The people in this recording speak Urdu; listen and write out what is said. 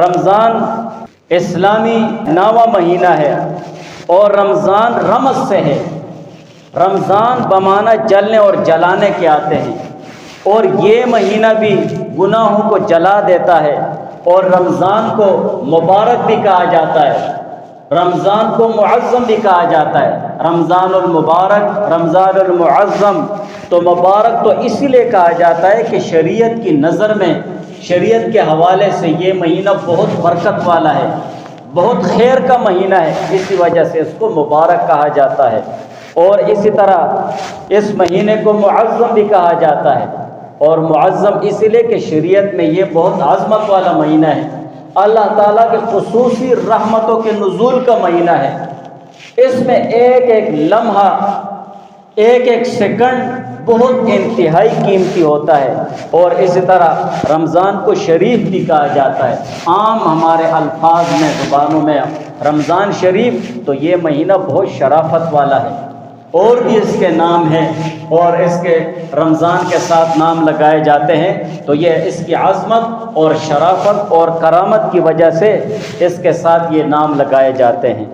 رمضان اسلامی 9واں مہینہ ہے اور رمضان رمض سے ہے۔ رمضان بمعنی جلنے اور جلانے کے آتے ہیں، اور یہ مہینہ بھی گناہوں کو جلا دیتا ہے، اور رمضان کو مبارک بھی کہا جاتا ہے، رمضان کو معظم بھی کہا جاتا ہے۔ رمضان المبارک، رمضان المعظم۔ تو مبارک تو اسی لیے کہا جاتا ہے کہ شریعت کی نظر میں، شریعت کے حوالے سے یہ مہینہ بہت برکت والا ہے، بہت خیر کا مہینہ ہے، اسی وجہ سے اس کو مبارک کہا جاتا ہے۔ اور اسی طرح اس مہینے کو معظم بھی کہا جاتا ہے، اور معظم اسی لیے کہ شریعت میں یہ بہت عظمت والا مہینہ ہے، اللہ تعالیٰ کے خصوصی رحمتوں کے نزول کا مہینہ ہے۔ اس میں ایک ایک لمحہ، ایک ایک سیکنڈ بہت انتہائی قیمتی ہوتا ہے۔ اور اسی طرح رمضان کو شریف بھی کہا جاتا ہے، عام ہمارے الفاظ میں، زبانوں میں رمضان شریف، تو یہ مہینہ بہت شرافت والا ہے۔ اور بھی اس کے نام ہیں، اور اس کے رمضان کے ساتھ نام لگائے جاتے ہیں، تو یہ اس کی عظمت اور شرافت اور کرامت کی وجہ سے اس کے ساتھ یہ نام لگائے جاتے ہیں۔